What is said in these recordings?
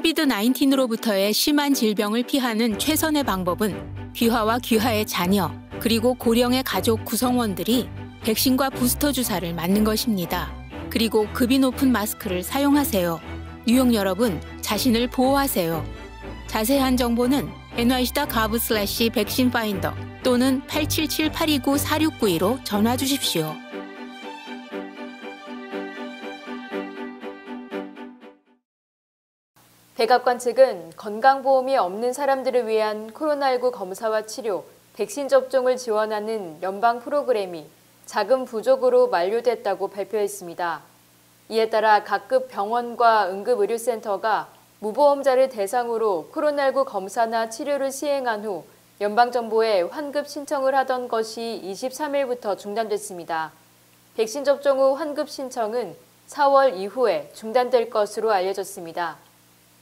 코비드-19로부터의 심한 질병을 피하는 최선의 방법은 귀화와 귀화의 자녀, 그리고 고령의 가족 구성원들이 백신과 부스터 주사를 맞는 것입니다. 그리고 급이 높은 마스크를 사용하세요. 뉴욕 여러분, 자신을 보호하세요. 자세한 정보는 nyc.gov/백신파인더 또는 877-829-4692로 전화 주십시오. 백악관 측은 건강보험이 없는 사람들을 위한 코로나19 검사와 치료, 백신 접종을 지원하는 연방 프로그램이 자금 부족으로 만료됐다고 발표했습니다. 이에 따라 각급 병원과 응급의료센터가 무보험자를 대상으로 코로나19 검사나 치료를 시행한 후 연방정부에 환급 신청을 하던 것이 23일부터 중단됐습니다. 백신 접종 후 환급 신청은 4월 이후에 중단될 것으로 알려졌습니다.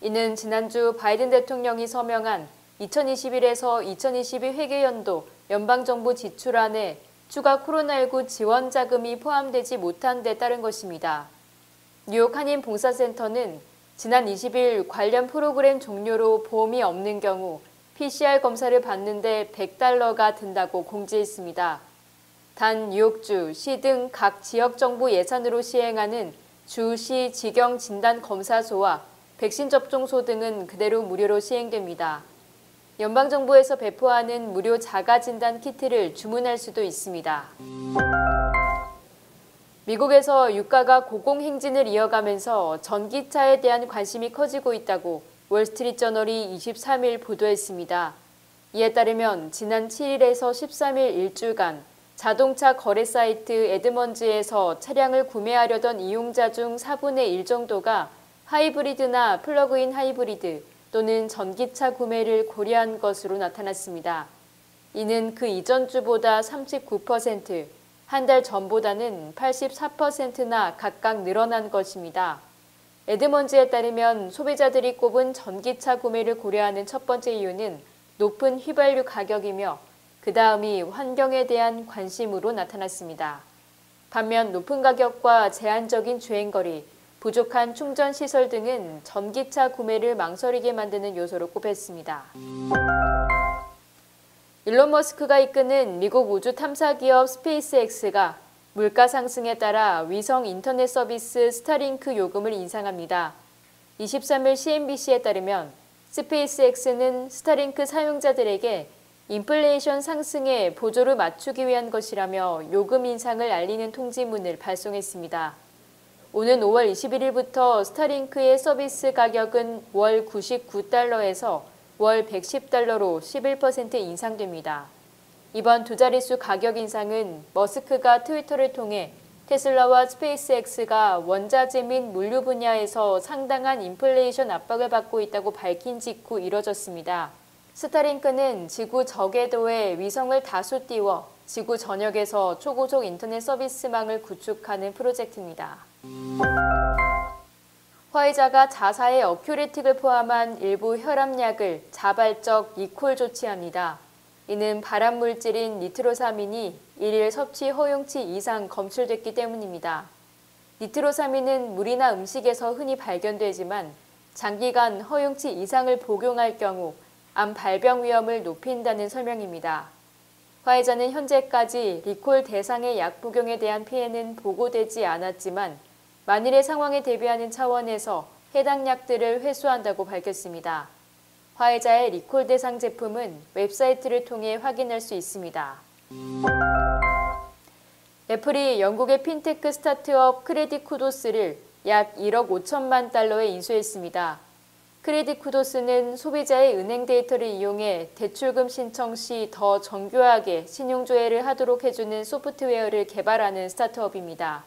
이는 지난주 바이든 대통령이 서명한 2021에서 2022 회계연도 연방정부 지출안에 추가 코로나19 지원 자금이 포함되지 못한 데 따른 것입니다. 뉴욕 한인봉사센터는 지난 20일 관련 프로그램 종료로 보험이 없는 경우 PCR 검사를 받는데 $100가 든다고 공지했습니다. 단 뉴욕주, 시 등 각 지역정부 예산으로 시행하는 주, 시, 지경 진단검사소와 백신 접종소 등은 그대로 무료로 시행됩니다. 연방정부에서 배포하는 무료 자가진단 키트를 주문할 수도 있습니다. 미국에서 유가가 고공행진을 이어가면서 전기차에 대한 관심이 커지고 있다고 월스트리트저널이 23일 보도했습니다. 이에 따르면 지난 7일에서 13일 일주일간 자동차 거래 사이트 에드먼즈에서 차량을 구매하려던 이용자 중 4분의 1 정도가 하이브리드나 플러그인 하이브리드 또는 전기차 구매를 고려한 것으로 나타났습니다. 이는 그 이전 주보다 39%, 한 달 전보다는 84%나 각각 늘어난 것입니다. 에드먼즈에 따르면 소비자들이 꼽은 전기차 구매를 고려하는 첫 번째 이유는 높은 휘발유 가격이며 그 다음이 환경에 대한 관심으로 나타났습니다. 반면 높은 가격과 제한적인 주행거리, 부족한 충전 시설 등은 전기차 구매를 망설이게 만드는 요소로 꼽혔습니다. 일론 머스크가 이끄는 미국 우주 탐사 기업 스페이스X가 물가 상승에 따라 위성 인터넷 서비스 스타링크 요금을 인상합니다. 23일 CNBC에 따르면 스페이스X는 스타링크 사용자들에게 인플레이션 상승에 보조를 맞추기 위한 것이라며 요금 인상을 알리는 통지문을 발송했습니다. 오는 5월 21일부터 스타링크의 서비스 가격은 월 $99에서 월 $110로 11% 인상됩니다. 이번 두 자릿수 가격 인상은 머스크가 트위터를 통해 테슬라와 스페이스X가 원자재 및 물류 분야에서 상당한 인플레이션 압박을 받고 있다고 밝힌 직후 이뤄졌습니다. 스타링크는 지구 저궤도에 위성을 다수 띄워 지구 전역에서 초고속 인터넷 서비스망을 구축하는 프로젝트입니다. 화이자가 자사의 어큐레틱을 포함한 일부 혈압약을 자발적 리콜 조치합니다. 이는 발암물질인 니트로사민이 일일 섭취 허용치 이상 검출됐기 때문입니다. 니트로사민은 물이나 음식에서 흔히 발견되지만 장기간 허용치 이상을 복용할 경우 암 발병 위험을 높인다는 설명입니다. 화이자는 현재까지 리콜 대상의 약 복용에 대한 피해는 보고되지 않았지만 만일의 상황에 대비하는 차원에서 해당 약들을 회수한다고 밝혔습니다. 화이자의 리콜 대상 제품은 웹사이트를 통해 확인할 수 있습니다. 애플이 영국의 핀테크 스타트업 크레딧 쿠도스를 약 1억 5천만 달러에 인수했습니다. 크레딧 쿠도스는 소비자의 은행 데이터를 이용해 대출금 신청 시 더 정교하게 신용조회를 하도록 해주는 소프트웨어를 개발하는 스타트업입니다.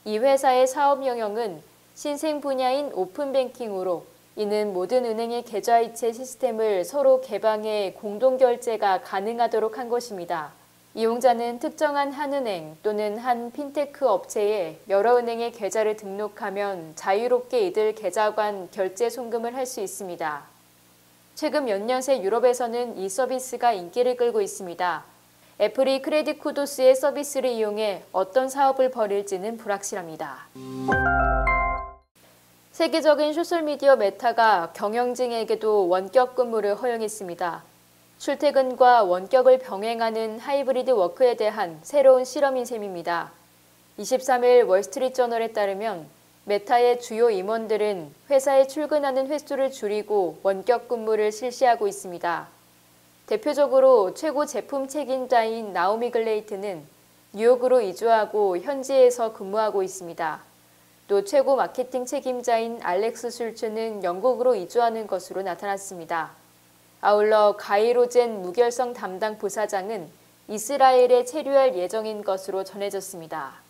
이 회사의 사업 영역은 신생 분야인 오픈뱅킹으로 이는 모든 은행의 계좌이체 시스템을 서로 개방해 공동결제가 가능하도록 한 것입니다. 이용자는 특정한 한 은행 또는 한 핀테크 업체에 여러 은행의 계좌를 등록하면 자유롭게 이들 계좌 간 결제 송금을 할 수 있습니다. 최근 몇 년 새 유럽에서는 이 서비스가 인기를 끌고 있습니다. 애플이 크레딧 쿠도스의 서비스를 이용해 어떤 사업을 벌일지는 불확실합니다. 세계적인 소셜미디어 메타가 경영진에게도 원격 근무를 허용했습니다. 출퇴근과 원격을 병행하는 하이브리드 워크에 대한 새로운 실험인 셈입니다. 23일 월스트리트저널에 따르면 메타의 주요 임원들은 회사에 출근하는 횟수를 줄이고 원격 근무를 실시하고 있습니다. 대표적으로 최고 제품 책임자인 나오미 글레이트는 뉴욕으로 이주하고 현지에서 근무하고 있습니다. 또 최고 마케팅 책임자인 알렉스 슐츠는 영국으로 이주하는 것으로 나타났습니다. 아울러 가이로젠 무결성 담당 부사장은 이스라엘에 체류할 예정인 것으로 전해졌습니다.